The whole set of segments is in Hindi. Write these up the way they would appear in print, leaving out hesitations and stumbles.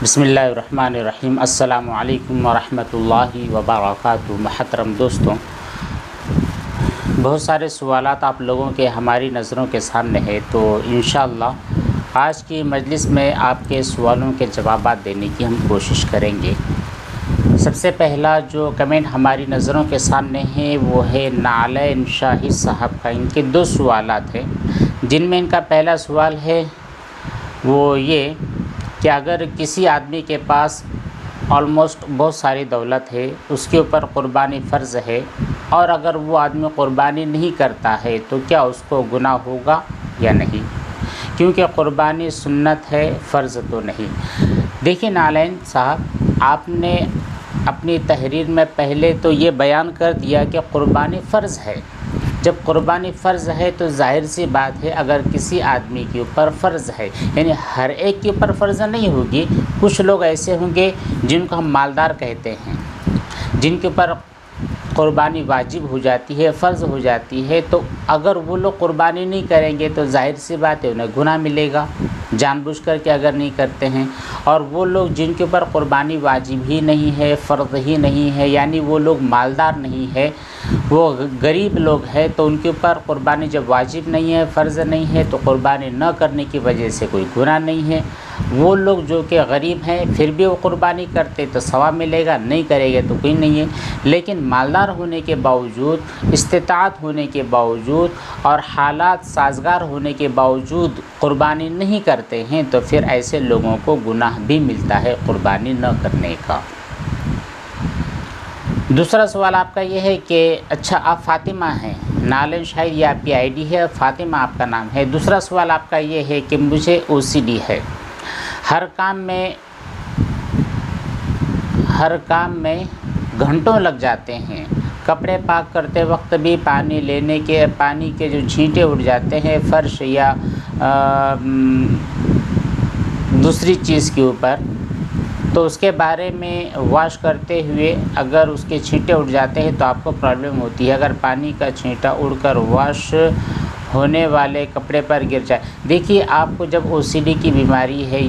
बिस्मिल्लाहिर्रहमानिर्रहीम। अस्सलामु अलैकुम वरहमतुल्लाहि वबरकातुहू। महतरम दोस्तों, बहुत सारे सवालात आप लोगों के हमारी नज़रों के सामने है, तो इंशाअल्लाह आज की मजलिस में आपके सवालों के जवाबात देने की हम कोशिश करेंगे। सबसे पहला जो कमेंट हमारी नज़रों के सामने है वो है नालैन शाहिद साहब का। इनके दो सवालात हैं, जिनमें इनका पहला सवाल है वो ये कि अगर किसी आदमी के पास ऑलमोस्ट बहुत सारी दौलत है, उसके ऊपर क़ुरबानी फ़र्ज़ है, और अगर वो आदमी क़ुरबानी नहीं करता है तो क्या उसको गुनाह होगा या नहीं, क्योंकि क़ुरबानी सुन्नत है, फ़र्ज़ तो नहीं। देखिए नालैन साहब, आपने अपनी तहरीर में पहले तो ये बयान कर दिया कि क़ुरबानी फ़र्ज़ है। जब क़ुरबानी फ़र्ज़ है तो ज़ाहिर सी बात है, अगर किसी आदमी के ऊपर फ़र्ज़ है, यानी हर एक के ऊपर फ़र्ज़ नहीं होगी। कुछ लोग ऐसे होंगे जिनको हम मालदार कहते हैं, जिनके ऊपर क़ुरबानी वाजिब हो जाती है, फ़र्ज़ हो जाती है, तो अगर वो लोग क़ुरबानी नहीं करेंगे तो ज़ाहिर सी बात है उन्हें गुनाह मिलेगा, जानबूझकर के अगर नहीं करते हैं। और वो लोग जिनके ऊपर क़ुरबानी वाजिब ही नहीं है, फ़र्ज़ ही नहीं है, यानी वो लोग मालदार नहीं है, वो गरीब लोग हैं, तो उनके ऊपर क़ुरबानी जब वाजिब नहीं है, फ़र्ज़ नहीं है, तो क़ुरबानी न करने की वजह से कोई गुनाह नहीं है। वो लोग जो कि गरीब हैं फिर भी वो क़ुरबानी करते तो सवाब मिलेगा, नहीं करेंगे तो कोई नहीं है। लेकिन मालदार होने के बावजूद, इस्तिताअत होने के बावजूद और हालात साज़गार होने के बावजूद क़ुरबानी नहीं करते हैं, तो फिर ऐसे लोगों को गुनाह भी मिलता है क़ुरबानी न करने का। दूसरा सवाल आपका ये है कि अच्छा आप फ़ातिमा हैं, नालैन शाहिद ये आपकी आईडी है, फ़ातिमा आपका नाम है। दूसरा सवाल आपका ये है कि मुझे ओसीडी है, हर काम में घंटों लग जाते हैं, कपड़े पाक करते वक्त भी पानी के जो छींटे उड़ जाते हैं फ़र्श या दूसरी चीज़ के ऊपर, तो उसके बारे में वॉश करते हुए अगर उसके छींटे उड़ जाते हैं तो आपको प्रॉब्लम होती है। अगर पानी का छींटा उड़कर वॉश होने वाले कपड़े पर गिर जाए, देखिए आपको जब ओसीडी की बीमारी है,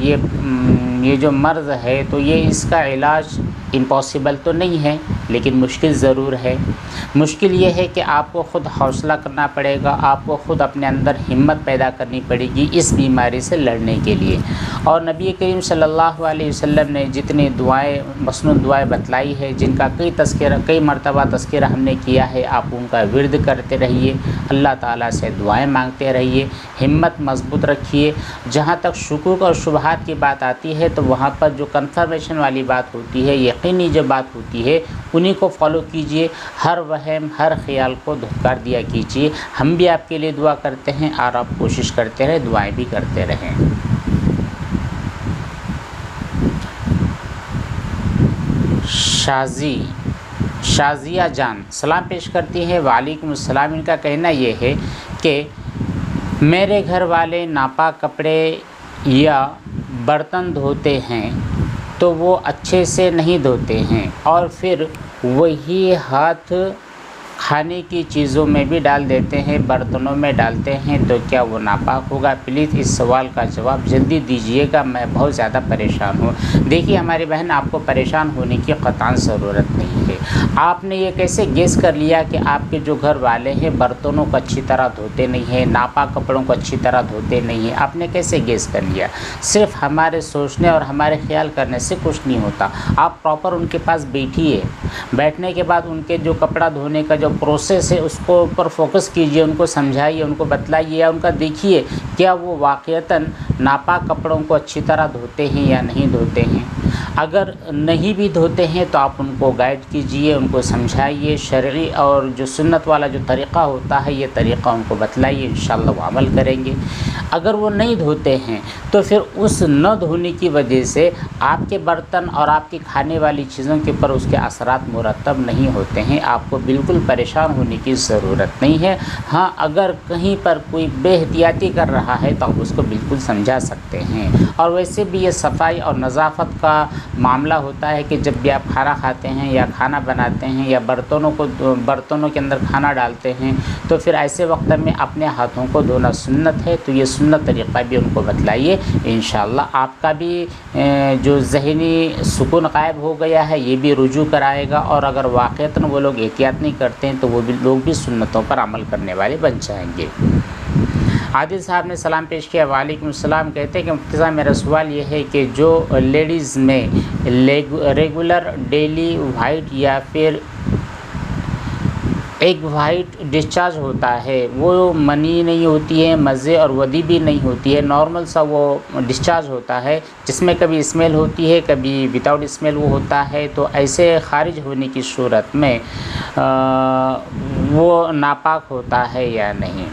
ये जो मर्ज़ है, तो ये इसका इलाज इम्पॉसिबल तो नहीं है, लेकिन मुश्किल ज़रूर है। मुश्किल ये है कि आपको ख़ुद हौसला करना पड़ेगा, आपको ख़ुद अपने अंदर हिम्मत पैदा करनी पड़ेगी इस बीमारी से लड़ने के लिए। और नबी करीम सल्लल्लाहु अलैहि वसल्लम ने जितनी दुआएं, मसनून दुआएं बतलाई है, जिनका कई मरतबा तज़किरा हमने किया है, आप उनका विर्द करते रहिए, अल्लाह ताला से दुआएं मांगते रहिए, हिम्मत मजबूत रखिए। जहाँ तक शुकूक और शुबहात की बात आती है, तो वहाँ पर जो कन्फर्मेशन वाली बात होती है, यकीनी जो बात होती है, उन्हीं को फॉलो कीजिए। हर वहम, हर ख्याल को धुकार दिया कीजिए। हम भी आपके लिए दुआ करते हैं और आप कोशिश करते रहें, दुआएं भी करते रहें। शाजिया जान सलाम पेश करती है। वालेकुम अस्सलाम। इनका कहना ये है कि मेरे घर वाले नापाक कपड़े या बर्तन धोते हैं तो वो अच्छे से नहीं धोते हैं, और फिर वही हाथ खाने की चीज़ों में भी डाल देते हैं, बर्तनों में डालते हैं, तो क्या वो नापाक होगा? प्लीज़ इस सवाल का जवाब जल्दी दीजिएगा, मैं बहुत ज़्यादा परेशान हूँ। देखिए हमारी बहन, आपको परेशान होने की क़तई ज़रूरत नहीं है। आपने ये कैसे गेस कर लिया कि आपके जो घर वाले हैं बर्तनों को अच्छी तरह धोते नहीं हैं, नापाक कपड़ों को अच्छी तरह धोते नहीं हैं? आपने कैसे गेस कर लिया? सिर्फ हमारे सोचने और हमारे ख्याल करने से कुछ नहीं होता। आप प्रॉपर उनके पास बैठिए, बैठने के बाद उनके जो कपड़ा धोने का जो प्रोसेस है उसको ऊपर फोकस कीजिए, उनको समझाइए, उनको बतलाइए, या उनका देखिए क्या वो वाक़ईतन नापाक कपड़ों को अच्छी तरह धोते हैं या नहीं धोते हैं। अगर नहीं भी धोते हैं तो आप उनको गाइड कीजिए, उनको समझाइए, शरई और जो सुन्नत वाला जो तरीक़ा होता है, ये तरीक़ा उनको बतलाइए, इंशाअल्लाह वो अमल करेंगे। अगर वो नहीं धोते हैं तो फिर उस न धोने की वजह से आपके बर्तन और आपकी खाने वाली चीज़ों के ऊपर उसके असरात मुरतब नहीं होते हैं। आपको बिल्कुल परेशान होने की ज़रूरत नहीं है। हाँ, अगर कहीं पर कोई बेहतियाती कर रहा है तो आप उसको बिल्कुल समझा सकते हैं। और वैसे भी ये सफाई और नज़ाफ़त का मामला होता है कि जब भी आप खाना खाते हैं या खाना खाना बनाते हैं या बर्तनों के अंदर खाना डालते हैं, तो फिर ऐसे वक्त में अपने हाथों को धोना सुन्नत है। तो ये सुन्नत तरीक़ा भी उनको बतलाइए, इंशाअल्लाह आपका भी जो ज़हनी सुकून गायब हो गया है ये भी रुजू कराएगा। और अगर वाक़ईतन वो लोग एहतियात नहीं करते हैं तो वो भी लोग भी सुन्नतों पर अमल करने वाले बन जाएंगे। आदिल साहब ने सलाम पेश किया, वालेकुम सलाम। कहते हैं कि मुफ्ती साहब मेरा सवाल ये है कि जो लेडीज़ में रेगुलर डेली वाइट या फिर एक वाइट डिस्चार्ज होता है, वो मनी नहीं होती है, मज़े और वदी भी नहीं होती है, नॉर्मल सा वो डिस्चार्ज होता है जिसमें कभी स्मेल होती है कभी विदाउट स्मेल वो होता है, तो ऐसे ख़ारिज होने की सूरत में वो नापाक होता है या नहीं?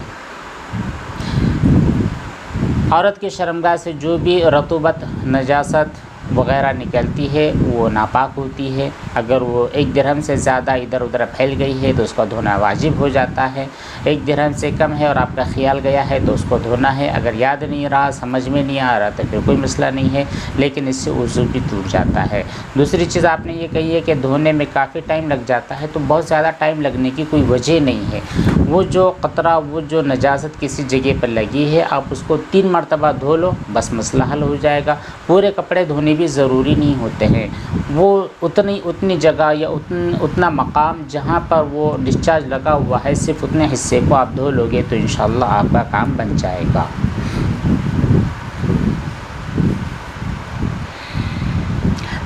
औरत की शर्मगाह से जो भी रतूबत नजासत वग़ैरह निकलती है वो नापाक होती है। अगर वो 1 दिरहम से ज़्यादा इधर उधर फैल गई है तो उसका धोना वाजिब हो जाता है। 1 दिरहम से कम है और आपका ख्याल गया है तो उसको धोना है। अगर याद नहीं रहा, समझ में नहीं आ रहा तो फिर कोई मसला नहीं है, लेकिन इससे वज़ू भी टूट जाता है। दूसरी चीज़ आपने ये कही है कि धोने में काफ़ी टाइम लग जाता है, तो बहुत ज़्यादा टाइम लगने की कोई वजह नहीं है। वो जो क़तरा, वो जो नजासत किसी जगह पर लगी है, आप उसको 3 मरतबा धो लो, बस मसला हल हो जाएगा। पूरे कपड़े धोने भी ज़रूरी नहीं होते हैं, वो उतनी जगह या उतना मकाम जहाँ पर वो डिस्चार्ज लगा हुआ है, सिर्फ उतने हिस्से को आप धो लोगे तो इंशाअल्लाह आपका काम बन जाएगा।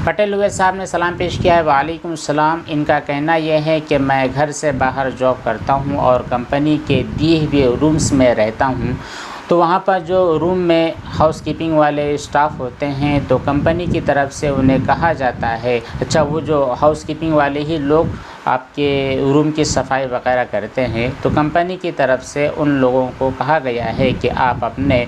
पटेल हुए साहब ने सलाम पेश किया है, वालेकुम सलाम। इनका कहना यह है कि मैं घर से बाहर जॉब करता हूँ और कंपनी के दिए हुए रूम्स में रहता हूँ, तो वहाँ पर जो रूम में हाउसकीपिंग वाले स्टाफ होते हैं तो कंपनी की तरफ से उन्हें कहा जाता है, अच्छा वो जो हाउसकीपिंग वाले ही लोग आपके रूम की सफाई वगैरह करते हैं, तो कंपनी की तरफ से उन लोगों को कहा गया है कि आप अपने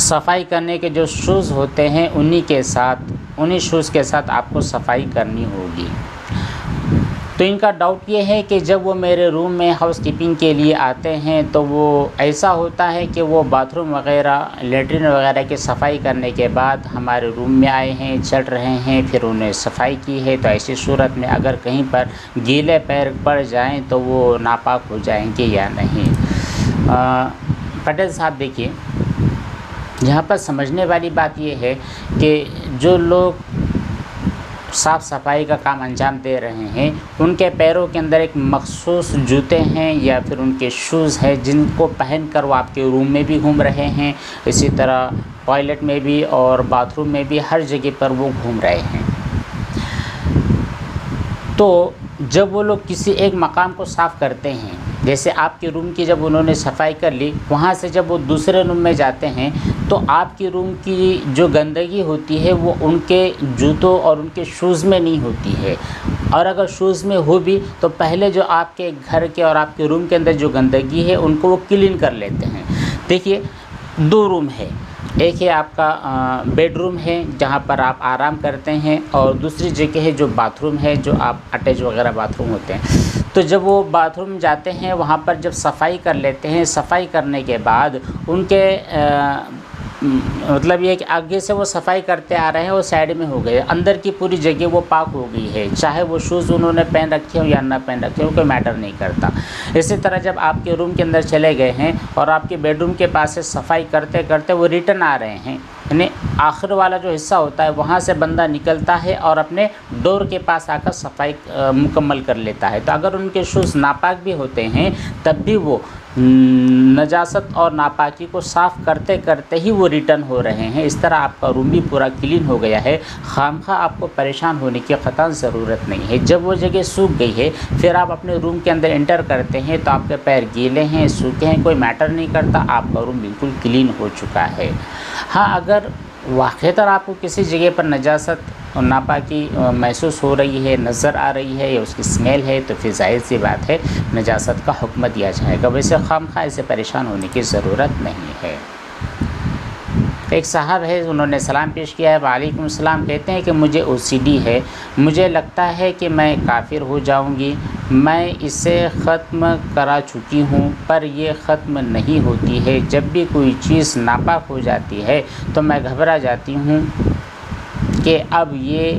सफाई करने के जो शूज़ होते हैं उन्हीं शूज़ के साथ आपको सफाई करनी होगी। तो इनका डाउट ये है कि जब वो मेरे रूम में हाउसकीपिंग के लिए आते हैं तो वो ऐसा होता है कि वो बाथरूम वगैरह, लेटरिन वगैरह की सफाई करने के बाद हमारे रूम में आए हैं, चल रहे हैं, फिर उन्हें सफाई की है, तो ऐसी सूरत में अगर कहीं पर गीले पैर पड़ जाएं तो वो नापाक हो जाएंगे या नहीं? पटेल साहब देखिए, यहाँ पर समझने वाली बात ये है कि जो लोग साफ़ सफाई का काम अंजाम दे रहे हैं उनके पैरों के अंदर एक मखसूस जूते हैं या फिर उनके शूज़ हैं जिनको पहनकर वो आपके रूम में भी घूम रहे हैं, इसी तरह टॉयलेट में भी और बाथरूम में भी, हर जगह पर वो घूम रहे हैं। तो जब वो लोग किसी एक मकाम को साफ़ करते हैं, जैसे आपके रूम की जब उन्होंने सफाई कर ली, वहाँ से जब वो दूसरे रूम में जाते हैं तो आपके रूम की जो गंदगी होती है वो उनके जूतों और उनके शूज़ में नहीं होती है, और अगर शूज़ में हो भी तो पहले जो आपके घर के और आपके रूम के अंदर जो गंदगी है उनको वो क्लीन कर लेते हैं। देखिए, 2 रूम है, एक है आपका बेडरूम है जहाँ पर आप आराम करते हैं, और दूसरी जगह है जो बाथरूम है, जो आप अटैच वगैरह बाथरूम होते हैं। तो जब वो बाथरूम जाते हैं वहाँ पर जब सफाई कर लेते हैं, सफाई करने के बाद उनके मतलब ये कि आगे से वो सफाई करते आ रहे हैं, वो साइड में हो गए, अंदर की पूरी जगह वो पाक हो गई है, चाहे वो शूज़ उन्होंने पहन रखे हो या ना पहन रखे हो, कोई मैटर नहीं करता। इसी तरह जब आपके रूम के अंदर चले गए हैं और आपके बेडरूम के पास से सफाई करते करते वो रिटर्न आ रहे हैं, यानी आखिर वाला जो हिस्सा होता है वहाँ से बंदा निकलता है और अपने डोर के पास आकर सफाई मुकम्मल कर लेता है, तो अगर उनके शूज़ नापाक भी होते हैं तब भी वो नजासत और नापाकी को साफ़ करते करते ही वो रिटर्न हो रहे हैं। इस तरह आपका रूम भी पूरा क्लीन हो गया है, खामखा आपको परेशान होने की क़तई ज़रूरत नहीं है। जब वो जगह सूख गई है फिर आप अपने रूम के अंदर एंटर करते हैं तो आपके पैर गीले हैं, सूखे हैं, कोई मैटर नहीं करता, आपका रूम बिल्कुल क्लीन हो चुका है। हाँ, अगर वाक़ईतन आपको किसी जगह पर नजासत और नापाकी महसूस हो रही है, नज़र आ रही है या उसकी स्मेल है, तो फिर जाहिर सी बात है नजासत का हुक्म दिया जाएगा। वैसे खामखा इससे परेशान होने की ज़रूरत नहीं है। एक साहब है, उन्होंने सलाम पेश किया है, वालेकुम सलाम। कहते हैं कि मुझे OCD है, मुझे लगता है कि मैं काफिर हो जाऊंगी, मैं इसे ख़त्म करा चुकी हूँ पर ये ख़त्म नहीं होती है। जब भी कोई चीज़ नापाक हो जाती है तो मैं घबरा जाती हूँ कि अब ये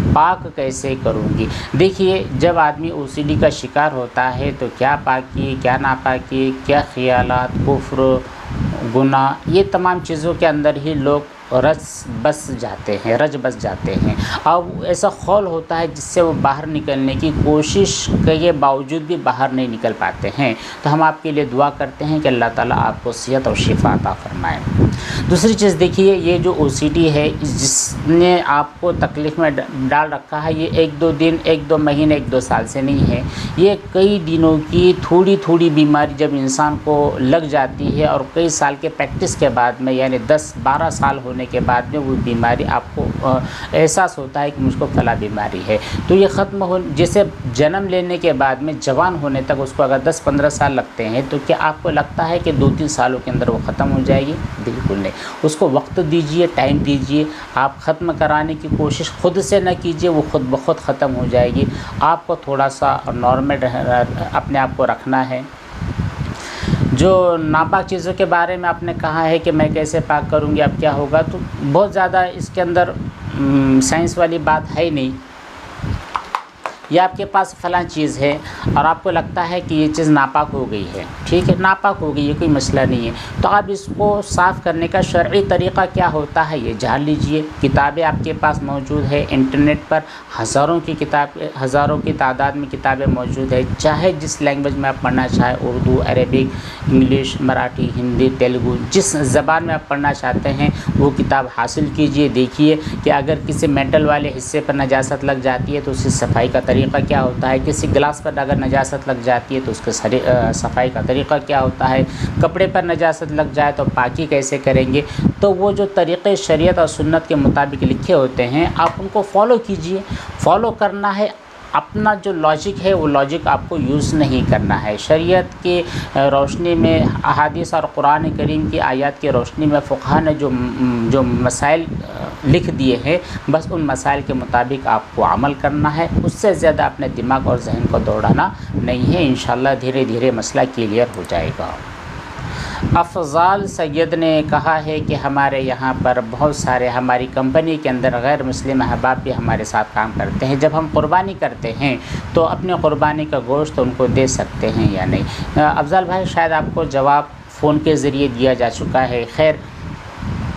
पाक कैसे करूँगी। देखिए, जब आदमी ओसीडी का शिकार होता है तो क्या पाकी, क्या नापाकी, क्या ख़यालात, कुफ्र, गुनाह, ये तमाम चीज़ों के अंदर ही लोग रच बस जाते हैं। अब ऐसा खौल होता है जिससे वो बाहर निकलने की कोशिश के बावजूद भी बाहर नहीं निकल पाते हैं। तो हम आपके लिए दुआ करते हैं कि अल्लाह ताला आपको सेहत और शिफा अता फरमाए। दूसरी चीज़ देखिए, ये जो ओसीडी है जिसने आपको तकलीफ़ में डाल रखा है, ये 1-2 दिन, 1-2 महीने, 1-2 साल से नहीं है। ये कई दिनों की थोड़ी थोड़ी बीमारी जब इंसान को लग जाती है और कई साल के प्रैक्टिस के बाद में, यानी 10-12 साल होने के बाद में वो बीमारी आपको एहसास होता है कि मुझको फला बीमारी है। तो ये ख़त्म हो, जैसे जन्म लेने के बाद में जवान होने तक उसको अगर 10-15 साल लगते हैं, तो क्या आपको लगता है कि 2-3 सालों के अंदर वो ख़त्म हो जाएगी? बिल्कुल नहीं। उसको वक्त दीजिए, टाइम दीजिए। आप ख़त्म कराने की कोशिश खुद से न कीजिए, वो खुद ब खुद ख़त्म हो जाएगी। आपको थोड़ा सा नॉर्मल अपने आप को रखना है। जो नापाक चीज़ों के बारे में आपने कहा है कि मैं कैसे पाक करूँगी, अब क्या होगा, तो बहुत ज़्यादा इसके अंदर साइंस वाली बात है ही नहीं। या आपके पास फ़लाँ चीज़ है और आपको लगता है कि ये चीज़ नापाक हो गई है, ठीक है, नापाक हो गई, ये कोई मसला नहीं है, तो आप इसको साफ़ करने का शरई तरीक़ा क्या होता है ये जान लीजिए। किताबें आपके पास मौजूद है, इंटरनेट पर हज़ारों की तादाद में किताबें मौजूद है। चाहे जिस लैंग्वेज में आप पढ़ना चाहें, उर्दू, अरबिक, इंग्लिश, मराठी, हिंदी, तेलुगु, जिस ज़बान में आप पढ़ना चाहते हैं वो किताब हासिल कीजिए। देखिए कि अगर किसी मेटल वाले हिस्से पर नजासत लग जाती है तो उसकी सफाई का तरीक़ा क्या होता है, किसी गिलास पर अगर नजासत लग जाती है तो उसके सफाई का तरीक़ा क्या होता है, कपड़े पर नजासत लग जाए तो पाकी कैसे करेंगे। तो वो जो तरीक़े शरीयत और सुन्नत के मुताबिक लिखे होते हैं, आप उनको फॉलो कीजिए। फॉलो करना है, अपना जो लॉजिक है वो लॉजिक आपको यूज़ नहीं करना है। शरीयत की रोशनी में, अहादीस और कुरान करीम की आयत की रोशनी में फ़ुक़हा ने जो मसाइल लिख दिए हैं, बस उन मसाइल के मुताबिक आपको अमल करना है। उससे ज़्यादा अपने दिमाग और जहन को दौड़ाना नहीं है। इंशाअल्लाह धीरे धीरे मसला क्लियर हो जाएगा। अफ़ज़ाल सैयद ने कहा है कि हमारे यहाँ पर बहुत सारे, हमारी कंपनी के अंदर गैर मुस्लिम अहबाब भी हमारे साथ काम करते हैं। जब हम कुर्बानी करते हैं तो अपने कुर्बानी का गोश्त उनको दे सकते हैं या नहीं। अफ़ज़ल भाई, शायद आपको जवाब फ़ोन के ज़रिए दिया जा चुका है। खैर,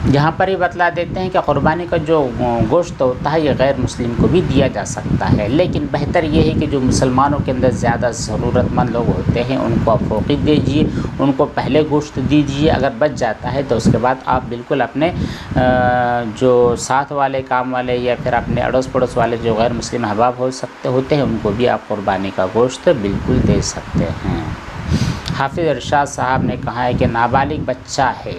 यहाँ पर ही बतला देते हैं कि क़ुरबानी का जो गोश्त होता है ये गैर मुस्लिम को भी दिया जा सकता है, लेकिन बेहतर ये है कि जो मुसलमानों के अंदर ज़्यादा ज़रूरतमंद लोग होते हैं उनको आप फ़ौक़ी दीजिए, उनको पहले गोश्त दीजिए। अगर बच जाता है तो उसके बाद आप बिल्कुल अपने जो साथ वाले, काम वाले, या फिर अपने अड़ोस पड़ोस वाले जो गैर मुस्लिम अहबाब होते हैं उनको भी आप क़ुरबानी का गोश्त बिल्कुल दे सकते हैं। हाफिज़ इरशाद साहब ने कहा है कि नाबालिग बच्चा है,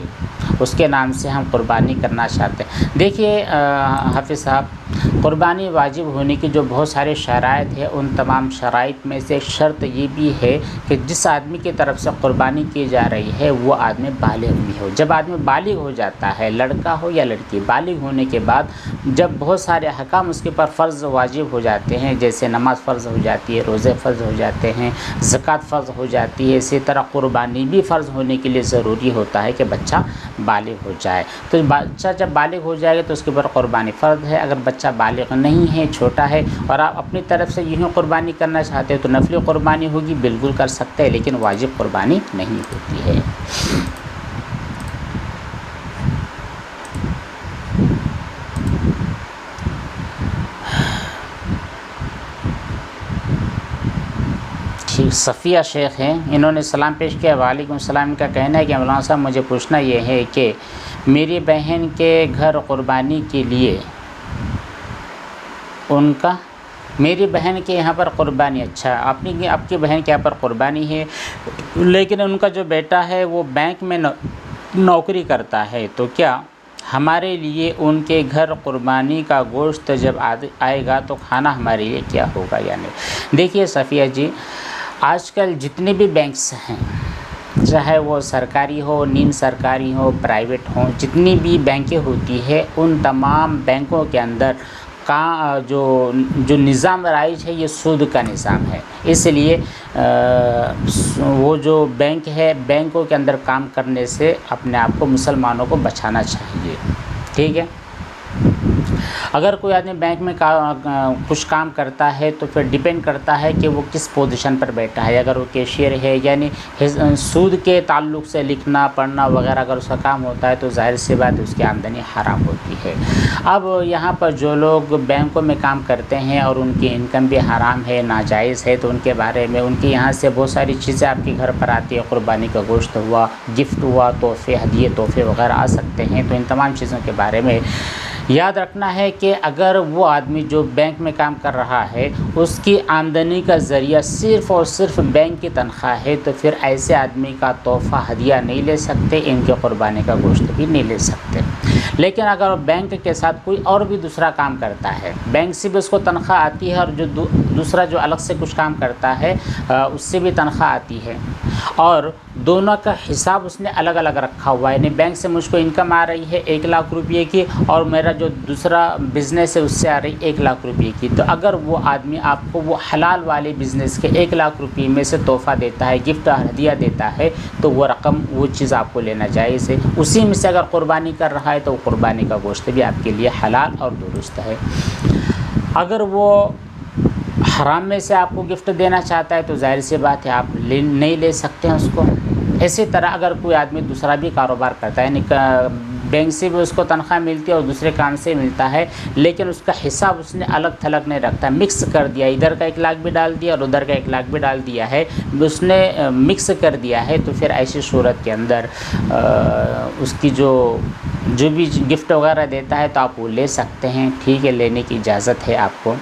उसके नाम से हम कुर्बानी करना चाहते हैं। देखिए हाफिज़ साहब, कुर्बानी वाजिब होने की जो बहुत सारे शराइत है, उन तमाम शराइत में से एक शर्त ये भी है कि जिस आदमी की तरफ से कुर्बानी की जा रही है वो आदमी बालिग भी हो। जब आदमी बालिग हो जाता है, लड़का हो या लड़की, बालिग होने के बाद जब बहुत सारे अहकाम उसके ऊपर फ़र्ज़ वाजिब हो जाते हैं, जैसे नमाज़ फ़र्ज़ हो जाती है, रोज़े फ़र्ज़ हो जाते हैं, ज़कात फ़र्ज़ हो जाती है, इसी तरह कुर्बानी भी फ़र्ज़ होने के लिए ज़रूरी होता है कि बच्चा बालिग हो जाए। तो बच्चा जब बालिग हो जाएगा तो उसके ऊपर कुर्बानी फ़र्ज़ है। अगर बच्चा बालिग नहीं है, छोटा है, और आप अपनी तरफ से यूँ कुर्बानी करना चाहते हो तो नफली कुर्बानी होगी, बिल्कुल कर सकते हैं, लेकिन वाजिब कुर्बानी नहीं होती है। ठीक, सफ़िया शेख हैं, इन्होंने सलाम पेश किया। वालेकुम सलाम। का कहना है कि मौलाना साहब, मुझे पूछना ये है कि मेरी बहन के घर कुर्बानी के लिए मेरी बहन के यहाँ पर कुर्बानी, अच्छा, आपकी बहन के यहाँ पर कुर्बानी है, लेकिन उनका जो बेटा है वो बैंक में नौकरी करता है, तो क्या हमारे लिए उनके घर कुर्बानी का गोश्त जब आएगा तो खाना हमारे लिए क्या होगा या नहीं? देखिए सफ़िया जी, आजकल जितने भी बैंक्स हैं, चाहे वो सरकारी हो, नीम सरकारी हो, प्राइवेट हो, जितनी भी बैंकें होती है, उन तमाम बैंकों के अंदर का जो निज़ाम राइज है ये सूद का निज़ाम है। इसलिए वो जो बैंक है, बैंकों के अंदर काम करने से अपने आप को, मुसलमानों को बचाना चाहिए, ठीक है। अगर कोई आदमी बैंक में कुछ काम करता है तो फिर डिपेंड करता है कि वो किस पोजीशन पर बैठा है। अगर वो कैशियर है यानी सूद के ताल्लुक से लिखना पढ़ना वगैरह अगर उसका काम होता है तो जाहिर सी बात उसकी आमदनी हराम होती है। अब यहाँ पर जो लोग बैंकों में काम करते हैं और उनकी इनकम भी हराम है, नाजायज़ है, तो उनके बारे में उनके यहाँ से बहुत सारी चीज़ें आपके घर पर आती है। कुर्बानी का गोश्त हुआ, गिफ्ट हुआ, तोहफ़े, हदिये तोहफ़े वगैरह आ सकते हैं। तो इन तमाम चीज़ों के बारे में याद रखना है कि अगर वो आदमी जो बैंक में काम कर रहा है उसकी आमदनी का ज़रिया सिर्फ़ और सिर्फ बैंक की तनख्वाह है तो फिर ऐसे आदमी का तोहफ़ा हदिया नहीं ले सकते, इनके कुर्बानी का गोश्त भी नहीं ले सकते। लेकिन अगर बैंक के साथ कोई और भी दूसरा काम करता है, बैंक से भी उसको तनख्वाह आती है और जो दूसरा जो अलग से कुछ काम करता है उससे भी तनख्वाह आती है और दोनों का हिसाब उसने अलग अलग रखा हुआ है, यानी बैंक से मुझको इनकम आ रही है 1 लाख रुपये की और मेरा जो दूसरा बिज़नेस है उससे आ रही 1 लाख रुपये की। तो अगर वो आदमी आपको वो हलाल वाले बिज़नेस के 1 लाख रुपये में से तोहफ़ा देता है, गिफ्ट हदिया देता है, तो वो रकम वो चीज़ आपको लेना जायज़ है। उसी में से अगर कुर्बानी कर रहा है तो कुर्बानी का गोश्त भी आपके लिए हलाल और दुरुस्त है। अगर वो हराम में से आपको गिफ्ट देना चाहता है तो जाहिर सी बात है आप नहीं ले सकते हैं उसको। इसी तरह अगर कोई आदमी दूसरा भी कारोबार करता है, यानी बैंक से भी उसको तनख्वाह मिलती है और दूसरे काम से मिलता है, लेकिन उसका हिसाब उसने अलग थलग नहीं रखता, मिक्स कर दिया, इधर का 1 लाख भी डाल दिया और उधर का 1 लाख भी डाल दिया है, उसने मिक्स कर दिया है, तो फिर ऐसी सूरत के अंदर उसकी जो भी गिफ्ट वगैरह देता है तो आप वो ले सकते हैं, ठीक है, लेने की इजाज़त है आपको।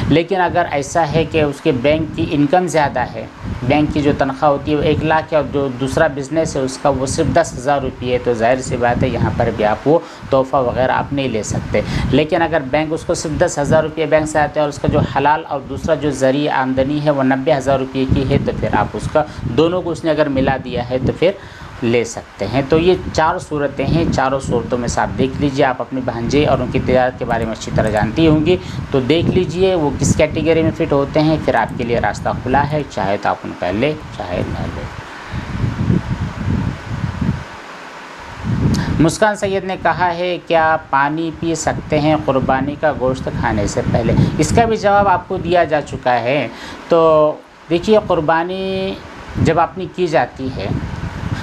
लेकिन अगर ऐसा है कि उसके बैंक की इनकम ज़्यादा है, बैंक की जो तनख्वाह होती है वो 1 लाख है और जो दूसरा बिज़नेस है उसका वो सिर्फ 10,000 रुपये है, तो जाहिर सी बात है यहाँ पर भी आप वो तोहफ़ा वगैरह आप नहीं ले सकते। लेकिन अगर बैंक उसको सिर्फ 10,000 रुपये बैंक से आते हैं और उसका जो हलाल और दूसरा जो ज़रिया आमदनी है वो 90,000 रुपये की है, तो फिर आप उसका दोनों को उसने अगर मिला दिया है तो फिर ले सकते हैं। तो ये 4 सूरतें हैं, चारों सूरतों में से आप देख लीजिए। आप अपने भांजे और उनकी तिजारत के बारे में अच्छी तरह जानती होंगी, तो देख लीजिए वो किस कैटेगरी में फ़िट होते हैं, फिर आपके लिए रास्ता खुला है, चाहे तो आप उनका ले चाहे ना ले। मुस्कान सैयद ने कहा है क्या पानी पी सकते हैं कुर्बानी का गोश्त खाने से पहले? इसका भी जवाब आपको दिया जा चुका है। तो देखिए, कुर्बानी जब अपनी की जाती है,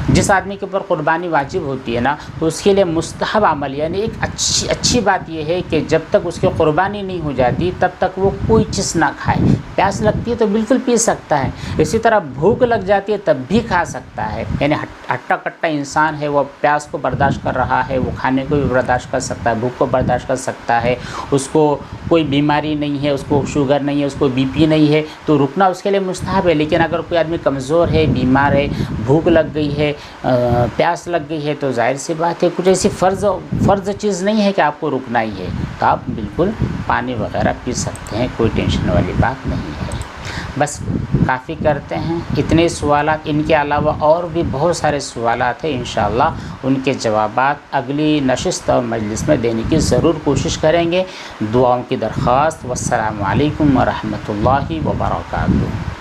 जिस आदमी के ऊपर कुर्बानी वाजिब होती है ना, तो उसके लिए मुस्तहब अमल, यानी एक अच्छी बात यह है कि जब तक उसकी कुर्बानी नहीं हो जाती तब तक वो कोई चीज़ ना खाए। प्यास लगती है तो बिल्कुल पी सकता है, इसी तरह भूख लग जाती है तब भी खा सकता है, यानी हट्टा कट्टा इंसान है, वो प्यास को बर्दाश्त कर रहा है, वो खाने को भी बर्दाश्त कर सकता है, भूख को बर्दाश्त कर सकता है, उसको कोई बीमारी नहीं है, उसको शुगर नहीं है, उसको बीपी नहीं है, तो रुकना उसके लिए मुस्तहब है। लेकिन अगर कोई आदमी कमज़ोर है, बीमार है, भूख लग गई है, प्यास लग गई है, तो जाहिर सी बात है कुछ ऐसी फ़र्ज़ चीज़ नहीं है कि आपको रुकना ही है, तो आप बिल्कुल पानी वगैरह पी सकते हैं, कोई टेंशन वाली बात नहीं है। बस काफ़ी करते हैं इतने सवालात। इनके अलावा और भी बहुत सारे सवालात हैं, इंशाअल्लाह उनके जवाबात अगली नशिस्त और मजलिस में देने की ज़रूर कोशिश करेंगे। दुआओं की दरख्वास्त। वस्सलामु अलैकुम व रहमतुल्लाहि व बरकातुहू।